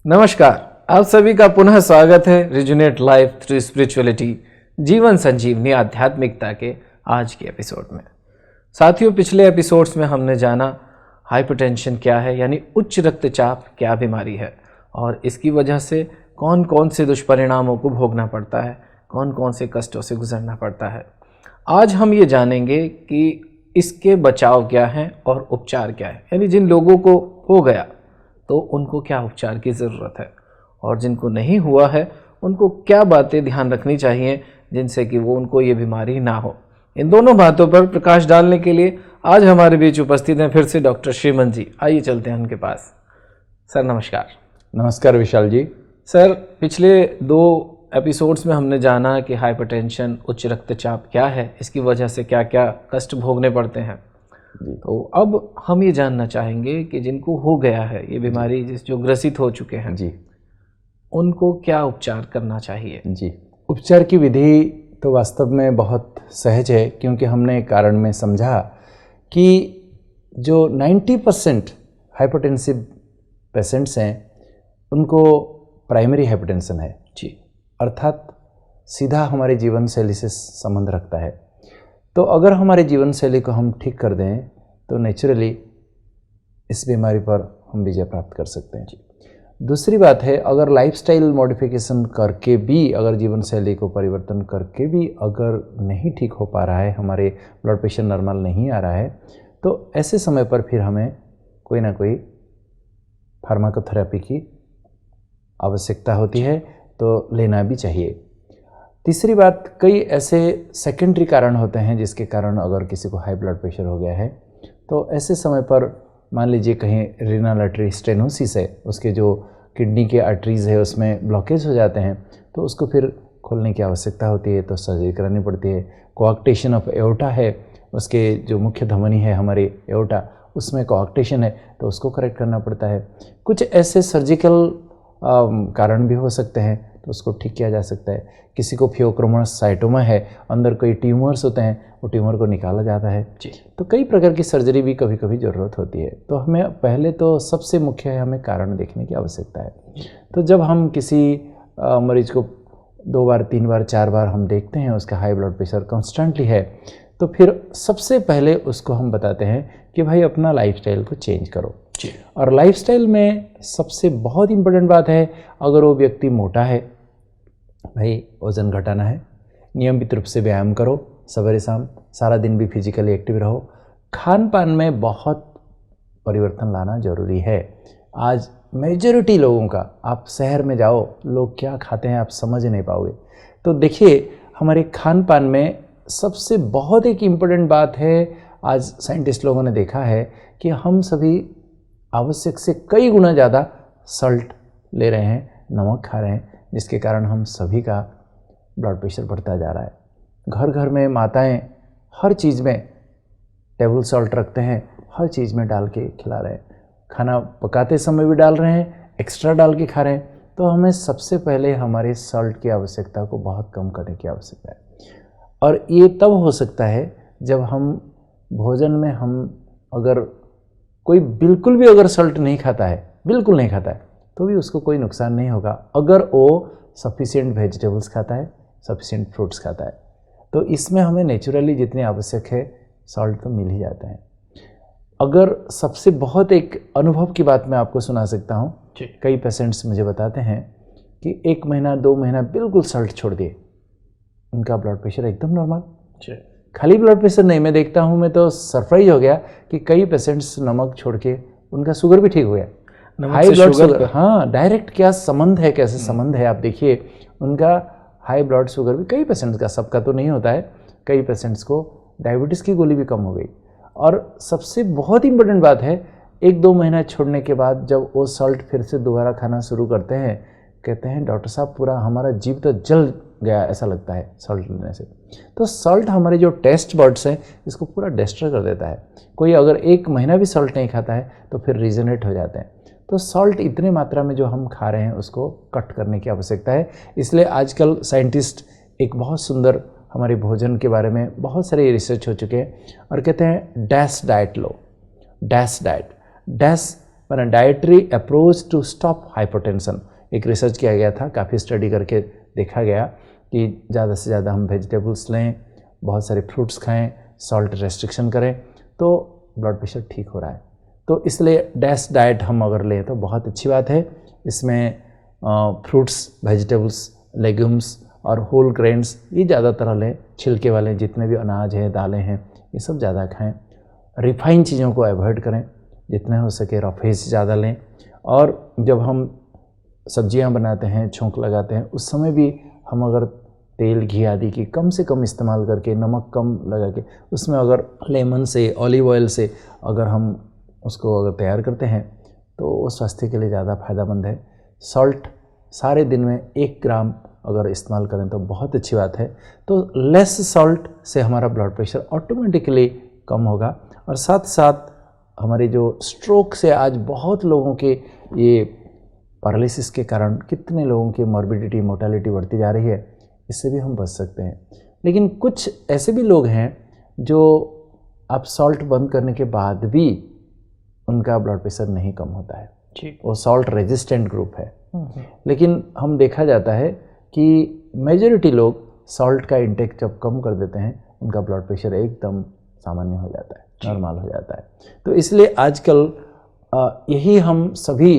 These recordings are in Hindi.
नमस्कार, आप सभी का पुनः स्वागत है रिजुनेट लाइफ थ्रू स्पिरिचुअलिटी जीवन संजीवनी आध्यात्मिकता के आज के एपिसोड में। साथियों, पिछले एपिसोड्स में हमने जाना हाइपरटेंशन क्या है, यानी उच्च रक्तचाप क्या बीमारी है और इसकी वजह से कौन कौन से दुष्परिणामों को भोगना पड़ता है, कौन कौन से कष्टों से गुजरना पड़ता है। आज हम ये जानेंगे कि इसके बचाव क्या हैं और उपचार क्या है, यानी जिन लोगों को हो गया तो उनको क्या उपचार की ज़रूरत है और जिनको नहीं हुआ है उनको क्या बातें ध्यान रखनी चाहिए जिनसे कि वो उनको ये बीमारी ना हो। इन दोनों बातों पर प्रकाश डालने के लिए आज हमारे बीच उपस्थित हैं फिर से डॉक्टर श्रीमन जी। आइए चलते हैं उनके पास। सर नमस्कार। नमस्कार विशाल जी। सर, पिछले 2 एपिसोड्स में हमने जाना कि हाइपरटेंशन उच्च रक्तचाप क्या है, इसकी वजह से क्या क्या कष्ट भोगने पड़ते हैं। तो अब हम ये जानना चाहेंगे कि जिनको हो गया है ये बीमारी, जो ग्रसित हो चुके हैं जी, उनको क्या उपचार करना चाहिए। जी, उपचार की विधि तो वास्तव में बहुत सहज है, क्योंकि हमने कारण में समझा कि जो 90% हाइपरटेंसिव पेशेंट्स हैं उनको प्राइमरी हाइपरटेंशन है जी, अर्थात सीधा हमारे जीवन शैली से संबंध रखता है। तो अगर हमारे जीवन शैली को हम ठीक कर दें तो नेचुरली इस बीमारी पर हम विजय प्राप्त कर सकते हैं। दूसरी बात है, अगर लाइफस्टाइल मॉडिफिकेशन करके भी, अगर जीवन शैली को परिवर्तन करके भी अगर नहीं ठीक हो पा रहा है, हमारे ब्लड प्रेशर नॉर्मल नहीं आ रहा है, तो ऐसे समय पर फिर हमें कोई ना कोई फार्माकोथेरेपी की आवश्यकता होती है, तो लेना भी चाहिए। तीसरी बात, कई ऐसे सेकेंडरी कारण होते हैं जिसके कारण अगर किसी को हाई ब्लड प्रेशर हो गया है तो ऐसे समय पर मान लीजिए कहीं रीनल आर्टरी स्टेनोसिस है, उसके जो किडनी के आर्टरीज़ है उसमें ब्लॉकेज हो जाते हैं, तो उसको फिर खोलने की आवश्यकता होती है, तो सर्जरी करानी पड़ती है। कोआक्टेशन ऑफ एओर्टा है, उसके जो मुख्य धमनी है हमारे एओर्टा, उसमें कोआक्टेशन है तो उसको करेक्ट करना पड़ता है। कुछ ऐसे सर्जिकल कारण भी हो सकते हैं तो उसको ठीक किया जा सकता है। किसी को फियोक्रोमोसाइटोमा है, अंदर कोई ट्यूमर्स होते हैं, वो ट्यूमर को निकाला जाता है जी। तो कई प्रकार की सर्जरी भी कभी कभी ज़रूरत होती है। तो हमें पहले तो सबसे मुख्य है, हमें कारण देखने की आवश्यकता है। तो जब हम किसी मरीज को 2 बार 3 बार 4 बार हम देखते हैं उसका हाई ब्लड प्रेशर कॉन्स्टेंटली है, तो फिर सबसे पहले उसको हम बताते हैं कि भाई अपना लाइफस्टाइल को चेंज करो जी। और लाइफस्टाइल में सबसे बहुत इम्पोर्टेंट बात है, अगर वो व्यक्ति मोटा है, भाई वज़न घटाना है, नियमित रूप से व्यायाम करो, सवेरे शाम सारा दिन भी फिजिकली एक्टिव रहो। खान पान में बहुत परिवर्तन लाना ज़रूरी है। आज मेजॉरिटी लोगों का, आप शहर में जाओ, लोग क्या खाते हैं आप समझ नहीं पाओगे। तो देखिए, हमारे खान पान में सबसे बहुत एक इम्पोर्टेंट बात है, आज साइंटिस्ट लोगों ने देखा है कि हम सभी आवश्यक से कई गुना ज़्यादा सल्ट ले रहे हैं, नमक खा रहे हैं, जिसके कारण हम सभी का ब्लड प्रेशर बढ़ता जा रहा है। घर घर में माताएं हर चीज़ में टेबल सॉल्ट रखते हैं, हर चीज़ में डाल के खिला रहे हैं, खाना पकाते समय भी डाल रहे हैं, एक्स्ट्रा डाल के खा रहे हैं। तो हमें सबसे पहले हमारे सॉल्ट की आवश्यकता को बहुत कम करने की आवश्यकता है। और ये तब हो सकता है जब हम भोजन में, हम अगर कोई बिल्कुल भी अगर सॉल्ट नहीं खाता है, बिल्कुल नहीं खाता है, तो भी उसको कोई नुकसान नहीं होगा अगर वो सफिशिएंट वेजिटेबल्स खाता है, सफिशिएंट फ्रूट्स खाता है। तो इसमें हमें नेचुरली जितने आवश्यक है सॉल्ट तो मिल ही जाता है। अगर सबसे बहुत एक अनुभव की बात मैं आपको सुना सकता हूँ, कई पेशेंट्स मुझे बताते हैं कि 1 महीना 2 महीना बिल्कुल सॉल्ट छोड़ दिए, उनका ब्लड प्रेशर एकदम नॉर्मल। खाली ब्लड प्रेशर नहीं, मैं देखता हूँ, मैं तो सरप्राइज हो गया कि कई पेशेंट्स नमक छोड़ के उनका शुगर भी ठीक हो गया। हाई ब्लड शुगर, हाँ, डायरेक्ट क्या संबंध है, कैसे संबंध है आप देखिए। उनका हाई ब्लड शुगर भी कई पेशेंट्स का, सबका तो नहीं होता है, कई पेशेंट्स को डायबिटीज़ की गोली भी कम हो गई। और सबसे बहुत इम्पोर्टेंट बात है, 1-2 महीना छोड़ने के बाद जब वो सॉल्ट फिर से दोबारा खाना शुरू करते हैं, कहते हैं डॉक्टर साहब पूरा हमारा जीव तो जल गया ऐसा लगता है सॉल्ट लेने से। तो सॉल्ट हमारे जो टेस्ट बर्ड्स हैं इसको पूरा डिस्ट्रॉय कर देता है। कोई अगर 1 महीना भी सॉल्ट नहीं खाता है तो फिर रीजनरेट हो जाते हैं। तो सॉल्ट इतने मात्रा में जो हम खा रहे हैं उसको कट करने की आवश्यकता है। इसलिए आजकल साइंटिस्ट एक बहुत सुंदर हमारे भोजन के बारे में बहुत सारे रिसर्च हो चुके हैं और कहते हैं डैश डाइट लो। डैश डाइट, डैश पर dietary approach to stop hypertension. एक रिसर्च किया गया था, काफ़ी स्टडी करके देखा गया कि ज़्यादा से ज़्यादा हम वेजिटेबल्स लें, बहुत सारे फ्रूट्स खाएं, सॉल्ट रेस्ट्रिक्शन करें तो ब्लड प्रेशर ठीक हो रहा है। तो इसलिए डैश डाइट हम अगर लें तो बहुत अच्छी बात है। इसमें फ्रूट्स, वेजिटेबल्स, लेग्यूम्स और होल ग्रेन्स ये ज़्यादातर लें, छिलके वाले जितने भी अनाज हैं, दालें हैं, ये सब ज़्यादा खाएं। रिफाइन चीज़ों को अवॉइड करें, जितना हो सके रफेज ज़्यादा लें। और जब हम सब्जियां बनाते हैं, छोंक लगाते हैं, उस समय भी हम अगर तेल, घी आदि की कम से कम इस्तेमाल करके, नमक कम लगा के, उसमें अगर लेमन से, ऑलिव ऑयल से अगर हम उसको अगर तैयार करते हैं तो वो स्वास्थ्य के लिए ज़्यादा फ़ायदेमंद है। सॉल्ट सारे दिन में 1 ग्राम अगर इस्तेमाल करें तो बहुत अच्छी बात है। तो लेस सॉल्ट से हमारा ब्लड प्रेशर ऑटोमेटिकली कम होगा। और साथ साथ हमारे जो स्ट्रोक से आज बहुत लोगों के ये पैरालिसिस के कारण कितने लोगों की मॉर्बिडिटी, मोर्टेलिटी बढ़ती जा रही है, इससे भी हम बच सकते हैं। लेकिन कुछ ऐसे भी लोग हैं जो आप सॉल्ट बंद करने के बाद भी उनका ब्लड प्रेशर नहीं कम होता है, वो सॉल्ट रेजिस्टेंट ग्रुप है। लेकिन हम देखा जाता है कि मेजॉरिटी लोग सॉल्ट का इंटेक जब कम कर देते हैं, उनका ब्लड प्रेशर एकदम सामान्य हो जाता है, नॉर्मल हो जाता है। तो इसलिए आजकल यही हम सभी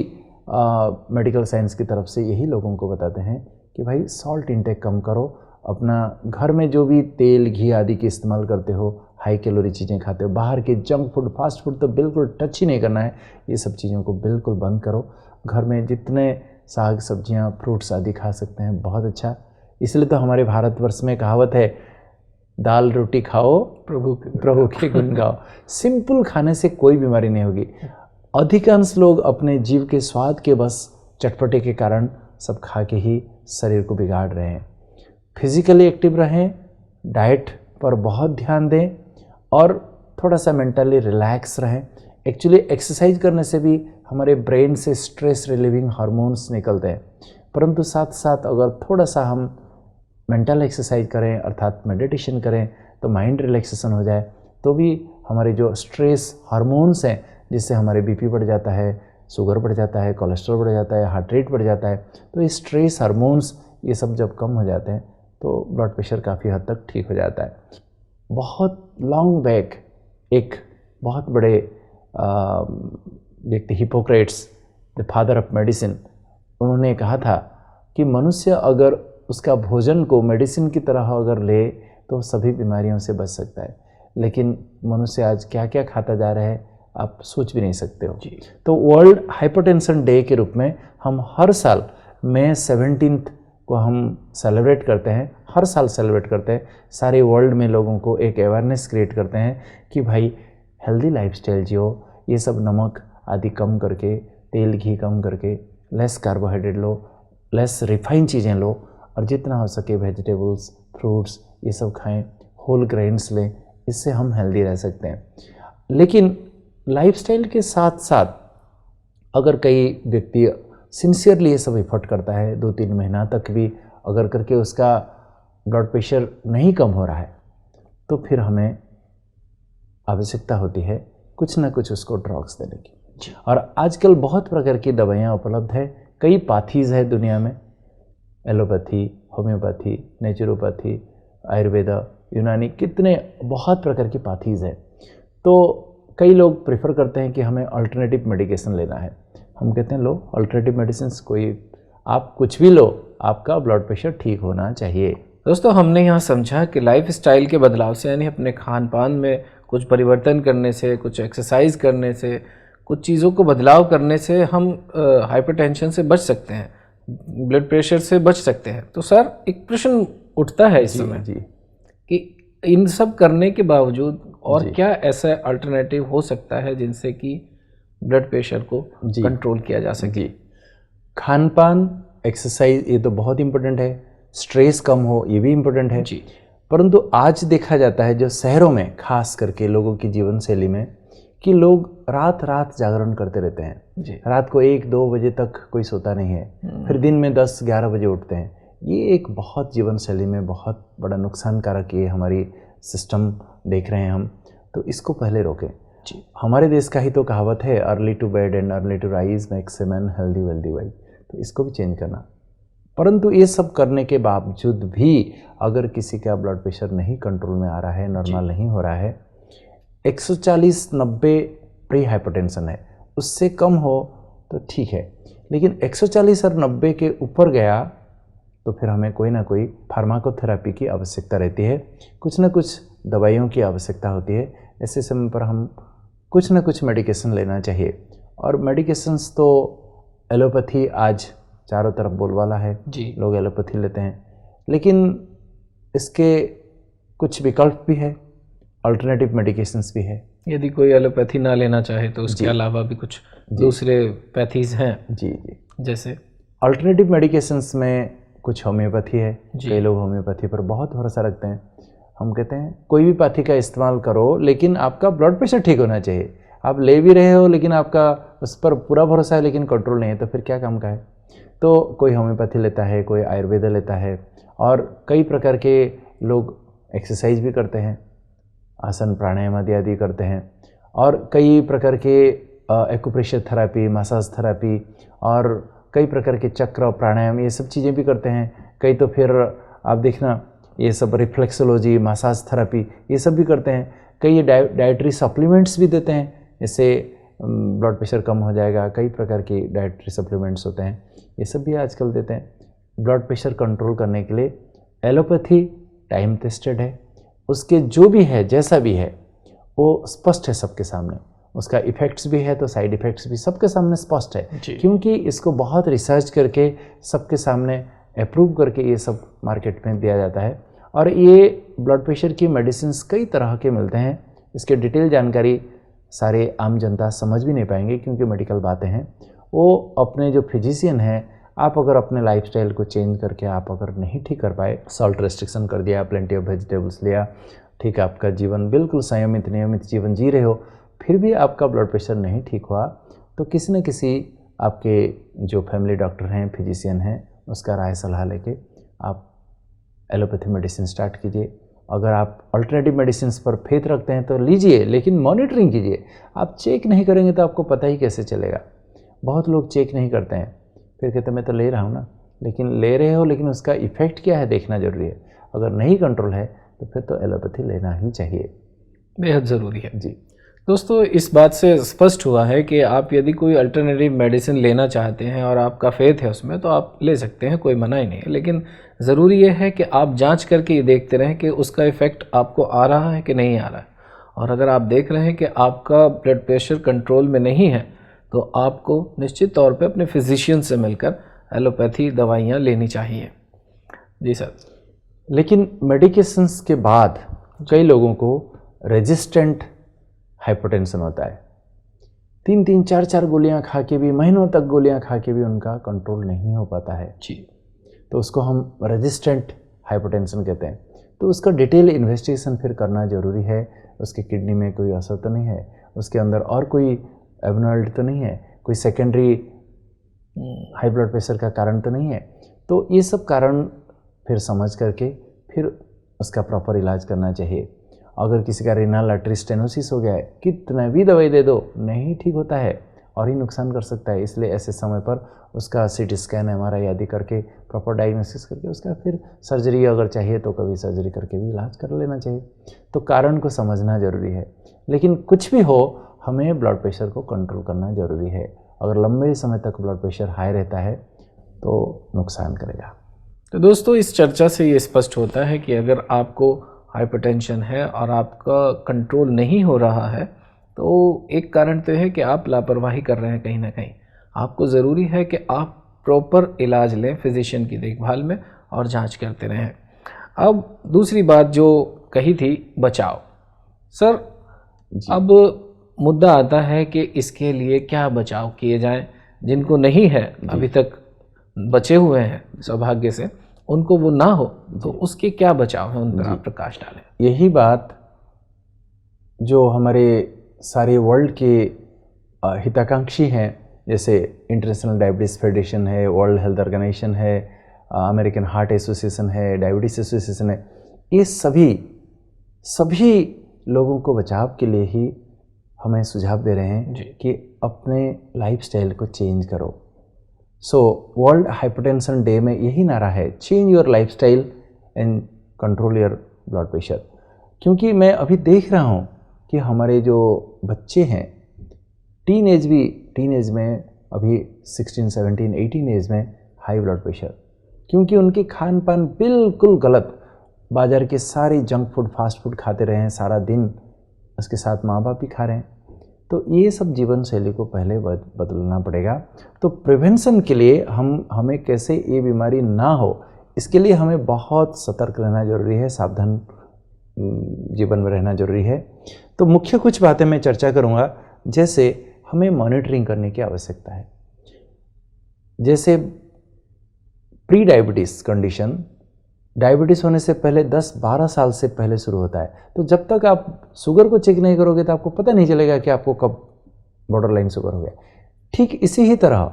मेडिकल साइंस की तरफ से यही लोगों को बताते हैं कि भाई सॉल्ट इंटेक कम करो। अपना घर में जो भी तेल, घी आदि के इस्तेमाल करते हो, हाई कैलोरी चीज़ें खाते हो, बाहर के जंक फूड, फास्ट फूड तो बिल्कुल टच ही नहीं करना है। ये सब चीज़ों को बिल्कुल बंद करो। घर में जितने साग सब्जियां, फ्रूट्स आदि खा सकते हैं, बहुत अच्छा। इसलिए तो हमारे भारतवर्ष में कहावत है, दाल रोटी खाओ प्रभु के गुण गाओ। सिंपल खाने से कोई बीमारी नहीं होगी। अधिकांश लोग अपने जीव के स्वाद के बस चटपटे के कारण सब खा के ही शरीर को बिगाड़ रहे हैं। फिजिकली एक्टिव रहें, डाइट पर बहुत ध्यान दें और थोड़ा सा मेंटली रिलैक्स रहें। एक्चुअली एक्सरसाइज करने से भी हमारे ब्रेन से स्ट्रेस रिलीविंग हार्मोन्स निकलते हैं, परंतु साथ साथ अगर थोड़ा सा हम मेंटल एक्सरसाइज करें, अर्थात मेडिटेशन करें, तो माइंड रिलैक्सेशन हो जाए, तो भी हमारे जो स्ट्रेस हार्मोन्स हैं, जिससे हमारे बीपी बढ़ जाता है, शुगर बढ़ जाता है, कोलेस्ट्रॉल बढ़ जाता है, हार्ट रेट बढ़ जाता है, तो ये स्ट्रेस हार्मोन्स ये सब जब कम हो जाते हैं तो ब्लड प्रेशर काफ़ी हद तक ठीक हो जाता है। बहुत लॉन्ग बैक एक बहुत बड़े व्यक्ति, Hippocrates, the father of medicine, उन्होंने कहा था कि मनुष्य अगर उसका भोजन को मेडिसिन की तरह अगर ले तो सभी बीमारियों से बच सकता है। लेकिन मनुष्य आज क्या क्या खाता जा रहा है आप सोच भी नहीं सकते हो। तो वर्ल्ड हाइपरटेंशन डे के रूप में हम हर साल मई 17 को हम सेलिब्रेट करते हैं, हर साल सेलिब्रेट करते हैं। सारे वर्ल्ड में लोगों को एक अवेयरनेस क्रिएट करते हैं कि भाई हेल्दी लाइफस्टाइल जियो, ये सब नमक आदि कम करके, तेल घी कम करके, लेस कार्बोहाइड्रेट लो, लेस रिफाइन चीज़ें लो, और जितना हो सके वेजिटेबल्स, फ्रूट्स ये सब खाएं, होल ग्रेन्स लें, इससे हम हेल्दी रह सकते हैं। लेकिन लाइफस्टाइल के साथ साथ अगर कई व्यक्ति सिंसियरली ये सब एफर्ट करता है, 2-3 महीना तक भी अगर करके उसका ब्लड प्रेशर नहीं कम हो रहा है, तो फिर हमें आवश्यकता होती है कुछ ना कुछ उसको ड्रग्स देने की। और आजकल बहुत प्रकार की दवाइयाँ उपलब्ध है, कई पाथीज़ है दुनिया में, एलोपैथी, होम्योपैथी, नेचुरोपैथी, आयुर्वेदा, यूनानी, कितने बहुत प्रकार की पाथीज़ है। तो कई लोग प्रेफर करते हैं कि हमें अल्टरनेटिव मेडिकेशन लेना है। हम कहते हैं लो अल्टरनेटिव मेडिसिन, कोई आप कुछ भी लो, आपका ब्लड प्रेशर ठीक होना चाहिए। दोस्तों, हमने यहाँ समझा कि लाइफ स्टाइल के बदलाव से, यानी अपने खान पान में कुछ परिवर्तन करने से, कुछ एक्सरसाइज करने से, कुछ चीज़ों को बदलाव करने से हम हाइपरटेंशन से बच सकते हैं, ब्लड प्रेशर से बच सकते हैं। तो सर, एक प्रश्न उठता है इस समय कि इन सब करने के बावजूद और क्या ऐसा अल्टरनेटिव हो सकता है जिनसे कि ब्लड प्रेशर को कंट्रोल किया जा सके? खान पान, एक्सरसाइज ये तो बहुत इम्पोर्टेंट है, स्ट्रेस कम हो ये भी इम्पोर्टेंट है जी। परंतु आज देखा जाता है जो शहरों में खास करके लोगों की जीवन शैली में कि लोग रात रात जागरण करते रहते हैं जी। रात को 1-2 बजे तक कोई सोता नहीं है, फिर दिन में 10-11 बजे उठते हैं। ये एक बहुत जीवन शैली में बहुत बड़ा नुकसानकारक ये हमारी सिस्टम देख रहे हैं हम, तो इसको पहले रोकें। जी। हमारे देश का ही तो कहावत है, early to bed and early to rise makes a man healthy wealthy wise, तो इसको भी चेंज करना। परंतु ये सब करने के बावजूद भी अगर किसी का ब्लड प्रेशर नहीं कंट्रोल में आ रहा है, नॉर्मल नहीं हो रहा है, 140/90 प्री हाइपरटेंशन है, उससे कम हो तो ठीक है, लेकिन 140 और 90 के ऊपर गया तो फिर हमें कोई ना कोई फार्माकोथेरेपी की आवश्यकता रहती है, कुछ ना कुछ दवाइयों की आवश्यकता होती है। ऐसे समय पर हम कुछ ना कुछ मेडिकेशन लेना चाहिए। और मेडिकेशंस तो एलोपैथी आज चारों तरफ बोलबाला है जी। लोग एलोपैथी लेते हैं, लेकिन इसके कुछ विकल्प भी है, अल्टरनेटिव मेडिकेशंस भी है। यदि कोई एलोपैथी ना लेना चाहे तो उसके अलावा भी कुछ दूसरे पैथीज हैं। जी जी। जैसे अल्टरनेटिव मेडिकेशंस में कुछ होम्योपैथी है, कई लोग होम्योपैथी पर बहुत भरोसा रखते हैं। हम कहते हैं कोई भी पैथी का इस्तेमाल करो, लेकिन आपका ब्लड प्रेशर ठीक होना चाहिए। आप ले भी रहे हो लेकिन आपका उस पर पूरा भरोसा है लेकिन कंट्रोल नहीं है, तो फिर क्या काम का है। तो कोई होम्योपैथी लेता है, कोई आयुर्वेद लेता है, और कई प्रकार के लोग एक्सरसाइज भी करते हैं, आसन प्राणायाम आदि करते हैं, और कई प्रकार के एक्यूप्रेशर थेरेपी, मसाज थेरेपी, और कई प्रकार के चक्र प्राणायाम, ये सब चीज़ें भी करते हैं। कई तो फिर आप देखना ये सब रिफ्लेक्सोलॉजी, मसाज थेरेपी, ये सब भी करते हैं। कई ये डाइटरी सप्लीमेंट्स भी देते हैं, इससे ब्लड प्रेशर कम हो जाएगा। कई प्रकार की डाइटरी सप्लीमेंट्स होते हैं, ये सब भी आजकल देते हैं ब्लड प्रेशर कंट्रोल करने के लिए। एलोपैथी टाइम टेस्टेड है, उसके जो भी है जैसा भी है वो स्पष्ट है सबके सामने, उसका इफ़ेक्ट्स भी है तो साइड इफ़ेक्ट्स भी सबके सामने स्पष्ट है, क्योंकि इसको बहुत रिसर्च करके सबके सामने अप्रूव करके ये सब मार्केट में दिया जाता है। और ये ब्लड प्रेशर की मेडिसिन्स कई तरह के मिलते हैं, इसके डिटेल जानकारी सारे आम जनता समझ भी नहीं पाएंगे क्योंकि मेडिकल बातें हैं। वो अपने जो फिजिशियन हैं, आप अगर अपने लाइफस्टाइल को चेंज करके आप अगर नहीं ठीक कर पाए, सॉल्ट रेस्ट्रिक्शन कर दिया, प्लेंटी ऑफ वेजिटेबल्स लिया, ठीक, आपका जीवन बिल्कुल संयमित नियमित जीवन जी रहे हो, फिर भी आपका ब्लड प्रेशर नहीं ठीक हुआ, तो किसी न किसी आपके जो फैमिली डॉक्टर हैं, फिजिशियन हैं, उसका राय सलाह लेके आप एलोपैथी मेडिसिन स्टार्ट कीजिए। अगर आप अल्टरनेटिव मेडिसिन पर फेथ रखते हैं तो लीजिए, लेकिन मॉनिटरिंग कीजिए। आप चेक नहीं करेंगे तो आपको पता ही कैसे चलेगा। बहुत लोग चेक नहीं करते हैं, फिर कहते मैं तो ले रहा हूँ ना, लेकिन ले रहे हो, लेकिन उसका इफ़ेक्ट क्या है देखना ज़रूरी है। अगर नहीं कंट्रोल है तो फिर तो एलोपैथी लेना ही चाहिए, बेहद ज़रूरी है। जी दोस्तों, इस बात से स्पष्ट हुआ है कि आप यदि कोई अल्टरनेटिव मेडिसिन लेना चाहते हैं और आपका फेथ है उसमें, तो आप ले सकते हैं, कोई मना ही नहीं है। लेकिन ज़रूरी ये है कि आप जांच करके ये देखते रहें कि उसका इफ़ेक्ट आपको आ रहा है कि नहीं आ रहा है। और अगर आप देख रहे हैं कि आपका ब्लड प्रेशर कंट्रोल में नहीं है, तो आपको निश्चित तौर पे अपने फिजिशियन से मिलकर एलोपैथी दवाइयाँ लेनी चाहिए। जी सर। लेकिन मेडिकेशंस के बाद कई लोगों को रेजिस्टेंट हाइपरटेंशन होता है। 3-3, 4-4 गोलियां खा के भी, महीनों तक गोलियां खा के भी उनका कंट्रोल नहीं हो पाता है जी। तो उसको हम रेजिस्टेंट हाइपरटेंशन कहते हैं। तो उसका डिटेल इन्वेस्टिगेशन फिर करना ज़रूरी है। उसके किडनी में कोई असर तो नहीं है, उसके अंदर और कोई एबनॉर्मलिटी तो नहीं है, कोई सेकेंडरी हाई ब्लड प्रेशर का कारण तो नहीं है। तो ये सब कारण फिर समझ करके फिर उसका प्रॉपर इलाज करना चाहिए। अगर किसी का रीनल आर्टरी स्टेनोसिस हो गया है, कितना भी दवाई दे दो नहीं ठीक होता है और ही नुकसान कर सकता है। इसलिए ऐसे समय पर उसका सीटी स्कैन, एमआरआई आदि करके प्रॉपर डायग्नोसिस करके उसका फिर सर्जरी अगर चाहिए तो कभी सर्जरी करके भी इलाज कर लेना चाहिए। तो कारण को समझना ज़रूरी है। लेकिन कुछ भी हो, हमें ब्लड प्रेशर को कंट्रोल करना ज़रूरी है। अगर लंबे समय तक ब्लड प्रेशर हाई रहता है तो नुकसान करेगा। तो दोस्तों, इस चर्चा से ये स्पष्ट होता है कि अगर आपको हाइपरटेंशन है और आपका कंट्रोल नहीं हो रहा है, तो एक कारण तो है कि आप लापरवाही कर रहे हैं कहीं ना कहीं। आपको ज़रूरी है कि आप प्रॉपर इलाज लें फिजिशियन की देखभाल में और जांच करते रहें। अब दूसरी बात जो कही थी, बचाव। सर, अब मुद्दा आता है कि इसके लिए क्या बचाव किए जाएं। जिनको नहीं है, अभी तक बचे हुए हैं सौभाग्य से, उनको वो ना हो, तो उसके क्या बचाव है, उन पर आप प्रकाश डालें। यही बात जो हमारे सारे वर्ल्ड के हिताकांक्षी हैं, जैसे इंटरनेशनल डायबिटीज़ फेडरेशन है, वर्ल्ड हेल्थ ऑर्गेनाइजेशन है, अमेरिकन हार्ट एसोसिएशन है, डायबिटीज़ एसोसिएशन है, ये सभी लोगों को बचाव के लिए ही हमें सुझाव दे रहे हैं जी। कि अपने लाइफस्टाइल को चेंज करो। सो वर्ल्ड हाइपरटेंशन डे में यही नारा है, change your lifestyle and control your blood pressure. क्योंकि मैं अभी देख रहा हूँ कि हमारे जो बच्चे हैं, टीन एज में अभी 16, 17, 18 एज में हाई ब्लड प्रेशर, क्योंकि उनकी खान पान बिल्कुल गलत, बाज़ार के सारे जंक फूड, फास्ट फूड खाते रहे हैं सारा दिन, उसके साथ माँ बाप भी खा रहे हैं। तो ये सब जीवन शैली को पहले बदलना पड़ेगा। तो प्रिवेंशन के लिए हमें कैसे ये बीमारी ना हो, इसके लिए हमें बहुत सतर्क रहना जरूरी है, सावधान जीवन में रहना जरूरी है। तो मुख्य कुछ बातें मैं चर्चा करूँगा, जैसे हमें मॉनिटरिंग करने की आवश्यकता है। जैसे प्री डायबिटीज़ कंडीशन, डायबिटीज़ होने से पहले 10-12 साल से पहले शुरू होता है। तो जब तक आप शुगर को चेक नहीं करोगे तो आपको पता नहीं चलेगा कि आपको कब बॉर्डर लाइन शुगर हो गया। ठीक इसी ही तरह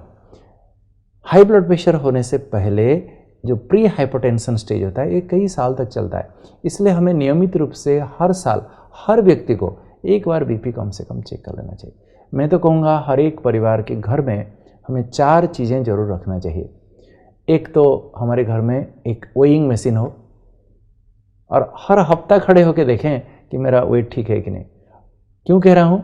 हाई ब्लड प्रेशर होने से पहले जो प्री हाइपरटेंशन स्टेज होता है, ये कई साल तक चलता है। इसलिए हमें नियमित रूप से हर साल हर व्यक्ति को एक बार बीपी कम से कम चेक कर लेना चाहिए। मैं तो कहूँगा हर एक परिवार के घर में हमें 4 चीज़ें जरूर रखना चाहिए। एक तो हमारे घर में एक वेइंग मशीन हो, और हर हफ्ता खड़े होकर देखें कि मेरा वेट ठीक है कि नहीं। क्यों कह रहा हूँ,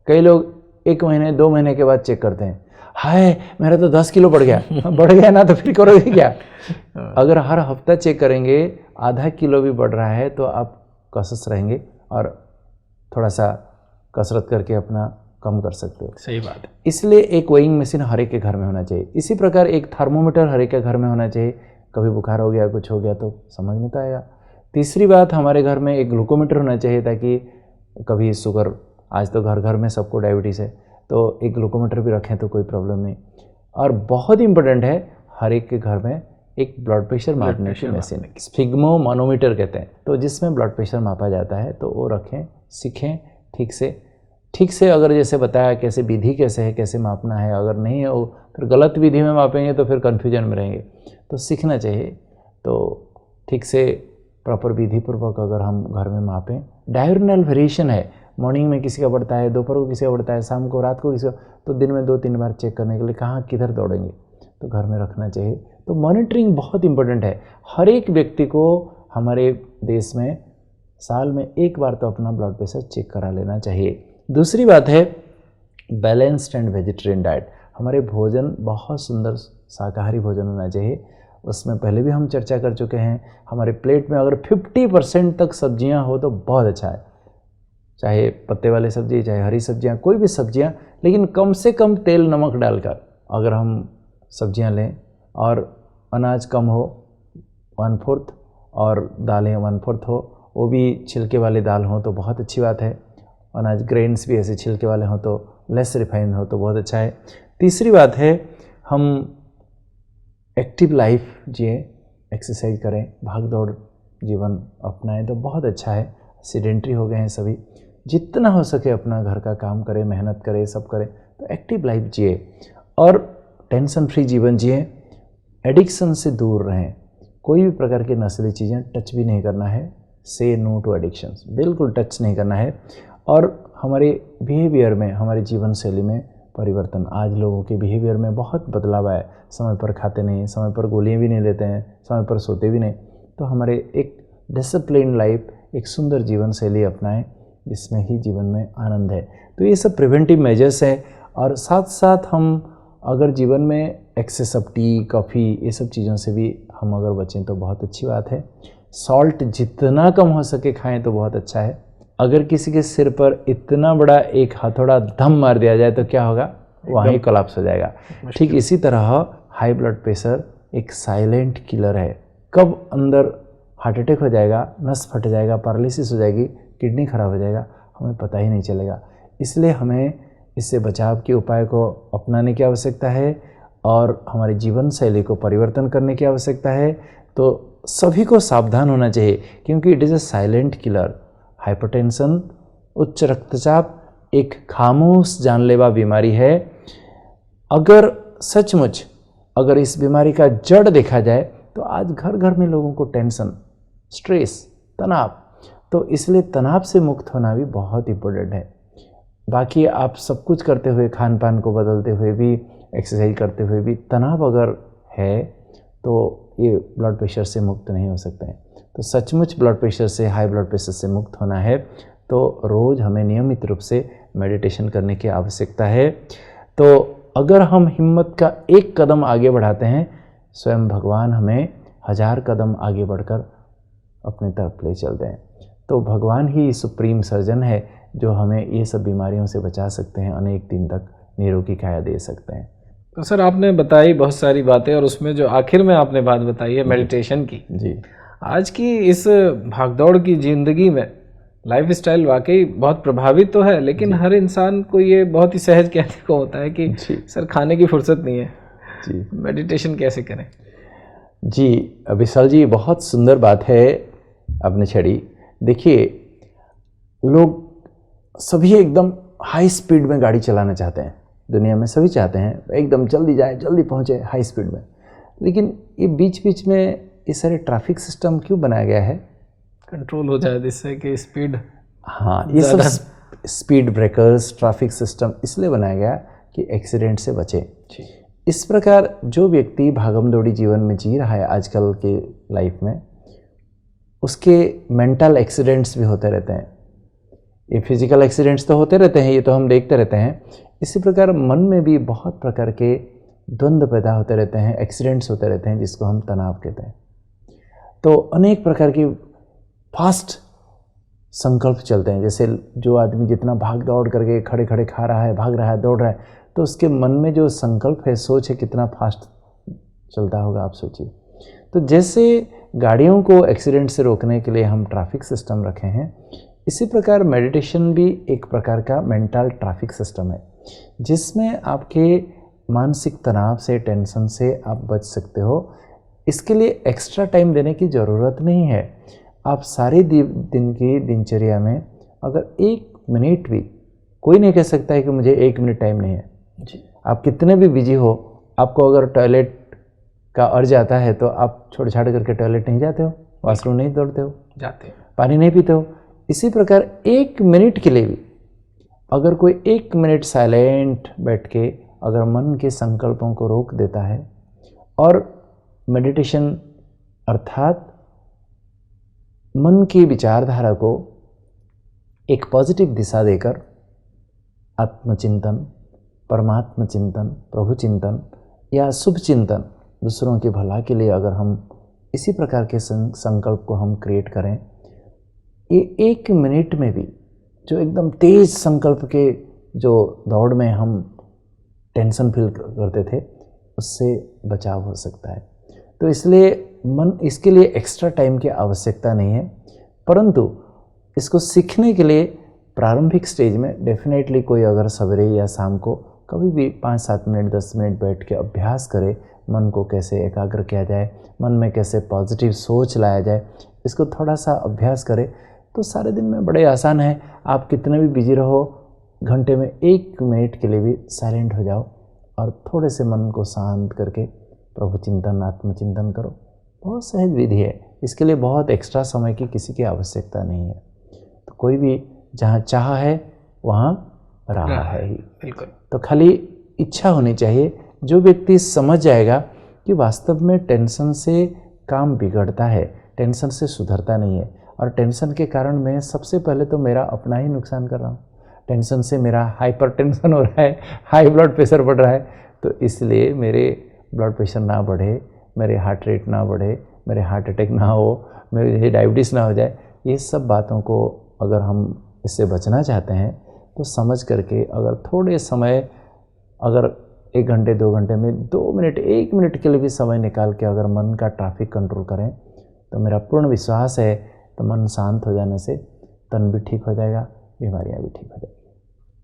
कई लोग 1 महीने 2 महीने के बाद चेक करते हैं, हाय मेरा तो 10 किलो बढ़ गया। बढ़ गया ना तो फिर करोगे क्या। अगर हर हफ्ता चेक करेंगे, आधा किलो भी बढ़ रहा है तो आप कसस रहेंगे और थोड़ा सा कसरत करके अपना कम कर सकते हो। सही बात है। इसलिए एक वेइंग मशीन हर एक के घर में होना चाहिए। इसी प्रकार एक थर्मोमीटर हर एक के घर में होना चाहिए। कभी बुखार हो गया, कुछ हो गया तो समझ में तो आएगा। तीसरी बात, हमारे घर में एक ग्लूकोमीटर होना चाहिए, ताकि कभी शुगर, आज तो घर घर में सबको डायबिटीज़ है, तो एक ग्लूकोमीटर भी रखें तो कोई प्रॉब्लम नहीं। और बहुत इंपॉर्टेंट है, हर एक के घर में एक ब्लड प्रेशर मापने की मशीन, स्फिग्मोमानोमीटर कहते हैं, तो जिसमें ब्लड प्रेशर मापा जाता है, तो वो रखें, सीखें ठीक से। अगर जैसे बताया कैसे विधि कैसे है, कैसे मापना है, अगर नहीं है वो फिर गलत विधि में मापेंगे तो फिर कन्फ्यूजन में रहेंगे। तो सीखना चाहिए। तो ठीक से प्रॉपर विधि पूर्वक अगर हम घर में मापें। डायurnal वेरिएशन है, मॉर्निंग में किसी का बढ़ता है, दोपहर को किसी का बढ़ता है, शाम को, रात को किसी का, तो दिन में 2-3 बार चेक करने के लिए कहाँ किधर दौड़ेंगे, तो घर में रखना चाहिए। तो मॉनिटरिंग बहुत इंपॉर्टेंट है। हर एक व्यक्ति को हमारे देश में साल में 1 बार तो अपना ब्लड प्रेशर चेक करा लेना चाहिए। दूसरी बात है बैलेंस्ड एंड वेजिटेरियन डाइट। हमारे भोजन बहुत सुंदर शाकाहारी भोजन होना चाहिए। उसमें पहले भी हम चर्चा कर चुके हैं। हमारे प्लेट में अगर 50% तक सब्जियां हो तो बहुत अच्छा है, चाहे पत्ते वाली सब्जी, चाहे हरी सब्जियां, कोई भी सब्जियां, लेकिन कम से कम तेल नमक डालकर अगर हम सब्जियां लें, और अनाज कम हो 1/4 और दालें 1/4 हो, वो भी छिलके वाले दाल हों तो बहुत अच्छी बात है। अनाज ग्रेन्स भी ऐसे छिलके वाले हों तो लेस रिफाइंड हो तो बहुत अच्छा है। तीसरी बात है, हम एक्टिव लाइफ जिए, एक्सरसाइज करें, भाग दौड़ जीवन अपनाएं तो बहुत अच्छा है। सीडेंट्री हो गए हैं सभी, जितना हो सके अपना घर का काम करें, मेहनत करें, सब करें, तो एक्टिव लाइफ जिए और टेंशन फ्री जीवन जिए। एडिक्शन से दूर रहें, कोई भी प्रकार की नशीली चीज़ें टच भी नहीं करना है। से नो टू एडिक्शंस, बिल्कुल टच नहीं करना है। और हमारे बिहेवियर में, हमारी जीवन शैली में परिवर्तन, आज लोगों के बिहेवियर में बहुत बदलाव आया। समय पर खाते नहीं, समय पर गोलियां भी नहीं लेते हैं, समय पर सोते भी नहीं। तो हमारे एक डिसिप्लिन लाइफ, एक सुंदर जीवन शैली अपनाएं, जिसमें ही जीवन में आनंद है। तो ये सब प्रिवेंटिव मेजर्स है। और साथ साथ हम अगर जीवन में एक्सेस ऑफ टी, कॉफ़ी, ये सब चीज़ों से भी हम अगर बचें तो बहुत अच्छी बात है। सॉल्ट जितना कम हो सके खाएं तो बहुत अच्छा है। अगर किसी के सिर पर इतना बड़ा एक हथौड़ा धम मार दिया जाए तो क्या होगा, वहीं कोलैप्स हो जाएगा। ठीक इसी तरह हाई ब्लड प्रेशर एक साइलेंट किलर है। कब अंदर हार्ट अटैक हो जाएगा, नस फट जाएगा, पैरालिसिस हो जाएगी, किडनी खराब हो जाएगा, हमें पता ही नहीं चलेगा। इसलिए हमें इससे बचाव के उपाय को अपनाने की आवश्यकता है और हमारी जीवन शैली को परिवर्तन करने की आवश्यकता है। तो सभी को सावधान होना चाहिए, क्योंकि it is a silent killer. Hypertension, उच्च रक्तचाप एक खामोश जानलेवा बीमारी है। अगर सचमुच अगर इस बीमारी का जड़ देखा जाए तो आज घर घर में लोगों को टेंशन, स्ट्रेस, तनाव, तो इसलिए तनाव से मुक्त होना भी बहुत इम्पोर्टेंट है। बाकी आप सब कुछ करते हुए, खान पान को बदलते हुए भी, एक्सरसाइज करते हुए भी तनाव अगर है तो ये ब्लड प्रेशर से मुक्त नहीं हो सकते हैं। तो सचमुच ब्लड प्रेशर से, हाई ब्लड प्रेशर से मुक्त होना है तो रोज़ हमें नियमित रूप से मेडिटेशन करने की आवश्यकता है। तो अगर हम हिम्मत का एक कदम आगे बढ़ाते हैं, स्वयं भगवान हमें 1000 कदम आगे बढ़कर अपनी तरफ ले चलते हैं। तो भगवान ही सुप्रीम सर्जन है जो हमें ये सब बीमारियों से बचा सकते हैं, अनेक दिन तक निरोगी काया दे सकते हैं। तो सर आपने बताई बहुत सारी बातें, और उसमें जो आखिर में आपने बात बताई है मेडिटेशन की जी, आज की इस भागदौड़ की ज़िंदगी में लाइफ स्टाइल वाकई बहुत प्रभावित तो है, लेकिन हर इंसान को ये बहुत ही सहज कहने को होता है कि सर खाने की फुर्सत नहीं है जी, मेडिटेशन कैसे करें। जी विशाल जी, बहुत सुंदर बात है आपने छड़ी। देखिए, लोग सभी एकदम हाई स्पीड में गाड़ी चलाना चाहते हैं, दुनिया में सभी चाहते हैं एकदम जल्दी जाए, जल्दी पहुँचे हाई स्पीड में। लेकिन ये बीच बीच में ये सारे ट्रैफिक सिस्टम क्यों बनाया गया है? कंट्रोल हो जाए जिससे कि स्पीड, हाँ, ये सब स्पीड ब्रेकर्स, ट्रैफिक सिस्टम इसलिए बनाया गया कि एक्सीडेंट से बचे। इस प्रकार जो व्यक्ति भागम दौड़ी जीवन में जी रहा है आजकल के लाइफ में, उसके मेंटल एक्सीडेंट्स भी होते रहते हैं। ये फिजिकल एक्सीडेंट्स तो होते रहते हैं, ये तो हम देखते रहते हैं। इसी प्रकार मन में भी बहुत प्रकार के द्वंद्व पैदा होते रहते हैं, एक्सीडेंट्स होते रहते हैं, जिसको हम तनाव कहते हैं। तो अनेक प्रकार की फास्ट संकल्प चलते हैं। जैसे जो आदमी जितना भाग दौड़ करके खड़े खड़े खा रहा है, भाग रहा है, दौड़ रहा है, तो उसके मन में जो संकल्प है, सोच है, कितना फास्ट चलता होगा आप सोचिए। तो जैसे गाड़ियों को एक्सीडेंट से रोकने के लिए हम ट्रैफिक सिस्टम रखे हैं, इसी प्रकार मेडिटेशन भी एक प्रकार का मेंटल ट्रैफिक सिस्टम है, जिसमें आपके मानसिक तनाव से, टेंशन से आप बच सकते हो। इसके लिए एक्स्ट्रा टाइम देने की ज़रूरत नहीं है। आप सारे दिन की दिनचर्या में अगर 1 मिनट भी, कोई नहीं कह सकता है कि मुझे 1 मिनट टाइम नहीं है जी। आप कितने भी बिजी हो, आपको अगर टॉयलेट का अर्ज आता है तो आप छोड़ छाड़ करके टॉयलेट नहीं जाते हो, वॉशरूम नहीं दौड़ते हो, जाते हो, पानी नहीं पीते हो। इसी प्रकार 1 मिनट के लिए भी अगर कोई 1 मिनट साइलेंट बैठ के अगर मन के संकल्पों को रोक देता है और मेडिटेशन अर्थात मन की विचारधारा को एक पॉजिटिव दिशा देकर आत्मचिंतन, परमात्म चिंतन, प्रभु चिंतन या शुभ चिंतन, दूसरों के भला के लिए अगर हम इसी प्रकार के संकल्प को हम क्रिएट करें, ये 1 मिनट में भी जो एकदम तेज संकल्प के जो दौड़ में हम टेंशन फील करते थे, उससे बचाव हो सकता है। तो इसलिए इसके लिए एक्स्ट्रा टाइम की आवश्यकता नहीं है, परंतु इसको सीखने के लिए प्रारंभिक स्टेज में डेफिनेटली कोई अगर सवेरे या शाम को कभी भी 5-7 मिनट 10 मिनट बैठ के अभ्यास करे, मन को कैसे एकाग्र किया जाए, मन में कैसे पॉजिटिव सोच लाया जाए, इसको थोड़ा सा अभ्यास करे तो सारे दिन में बड़े आसान है। आप कितने भी बिजी रहो, घंटे में 1 मिनट के लिए भी साइलेंट हो जाओ और थोड़े से मन को शांत करके प्रभु चिंतन, आत्मचिंतन करो। बहुत सहज विधि है, इसके लिए बहुत एक्स्ट्रा समय की किसी की आवश्यकता नहीं है। तो कोई भी जहाँ चाह है वहाँ रहा है ही। बिल्कुल। तो खाली इच्छा होनी चाहिए। जो व्यक्ति समझ जाएगा कि वास्तव में टेंशन से काम बिगड़ता है, टेंशन से सुधरता नहीं है, और टेंशन के कारण मैं सबसे पहले तो मेरा अपना ही नुकसान कर रहा हूँ। टेंशन से मेरा हाइपर टेंशन हो रहा है, हाई ब्लड प्रेशर बढ़ रहा है, तो इसलिए मेरे ब्लड प्रेशर ना बढ़े, मेरे हार्ट रेट ना बढ़े, मेरे हार्ट अटैक ना हो, मेरे डायबिटीज़ ना हो जाए। ये सब बातों को अगर हम इससे बचना चाहते हैं तो समझ करके अगर थोड़े समय, अगर 1 घंटे 2 घंटे में 2 मिनट 1 मिनट के लिए भी समय निकाल के अगर मन का ट्रैफिक कंट्रोल करें, तो मेरा पूर्ण विश्वास है तो मन शांत हो जाने से तन भी ठीक हो जाएगा, बीमारियां भी ठीक हो जाएगी।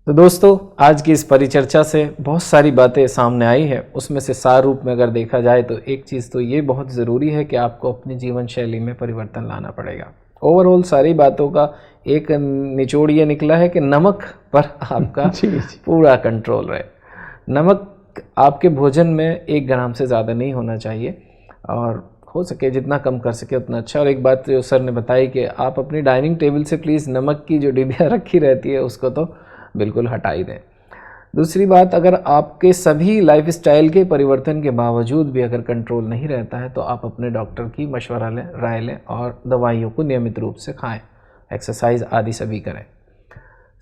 तो दोस्तों, आज की इस परिचर्चा से बहुत सारी बातें सामने आई है। उसमें से सार रूप में अगर देखा जाए तो एक चीज़ तो ये बहुत ज़रूरी है कि आपको अपनी जीवन शैली में परिवर्तन लाना पड़ेगा। ओवरऑल सारी बातों का एक निचोड़ ये निकला है कि नमक पर आपका पूरा कंट्रोल रहे। नमक आपके भोजन में 1 ग्राम से ज़्यादा नहीं होना चाहिए, और हो सके जितना कम कर सके उतना अच्छा। और एक बात जो सर ने बताई कि आप अपनी डाइनिंग टेबल से प्लीज़ नमक की जो डिबिया रखी रहती है उसको तो बिल्कुल हटा ही दें। दूसरी बात, अगर आपके सभी लाइफस्टाइल के परिवर्तन के बावजूद भी अगर कंट्रोल नहीं रहता है तो आप अपने डॉक्टर की मशवरा लें, राय लें और दवाइयों को नियमित रूप से खाएं, एक्सरसाइज आदि सभी करें।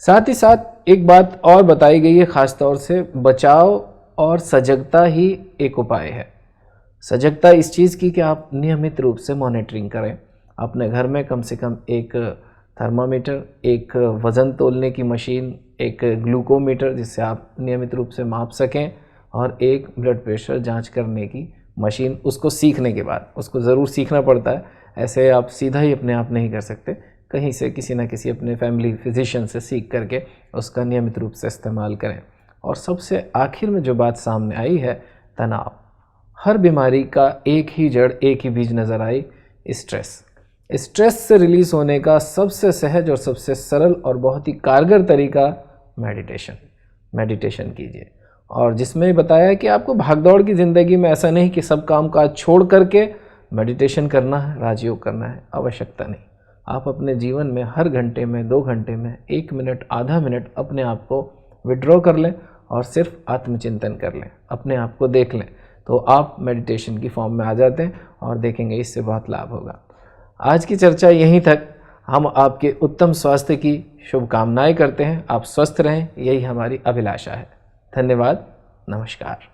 साथ ही साथ एक बात और बताई गई है, ख़ास तौर से बचाव और सजगता ही एक उपाय है। सजगता इस चीज़ की कि आप नियमित रूप से मॉनिटरिंग करें। अपने घर में कम से कम एक थर्मामीटर, एक वज़न तोलने की मशीन, एक ग्लूकोमीटर जिससे आप नियमित रूप से माप सकें, और एक ब्लड प्रेशर जांच करने की मशीन। उसको सीखने के बाद, उसको ज़रूर सीखना पड़ता है, ऐसे आप सीधा ही अपने आप नहीं कर सकते, कहीं से किसी ना किसी अपने फैमिली फिजिशियन से सीख करके उसका नियमित रूप से इस्तेमाल करें। और सबसे आखिर में जो बात सामने आई है, तनाव। हर बीमारी का एक ही जड़, एक ही बीज नज़र आई, स्ट्रेस। स्ट्रेस से रिलीज़ होने का सबसे सहज और सबसे सरल और बहुत ही कारगर तरीका मेडिटेशन कीजिए। और जिसमें बताया कि आपको भागदौड़ की ज़िंदगी में ऐसा नहीं कि सब काम काज छोड़ करके मेडिटेशन करना है, राजयोग करना है, आवश्यकता नहीं। आप अपने जीवन में हर घंटे में, 2 घंटे में 1 मिनट, आधा मिनट अपने आप को विड्रॉ कर लें और सिर्फ आत्मचिंतन कर लें, अपने आप को देख लें, तो आप मेडिटेशन की फॉर्म में आ जाते हैं और देखेंगे इससे बहुत लाभ होगा। आज की चर्चा यहीं तक। हम आपके उत्तम स्वास्थ्य की शुभकामनाएं करते हैं। आप स्वस्थ रहें, यही हमारी अभिलाषा है। धन्यवाद, नमस्कार।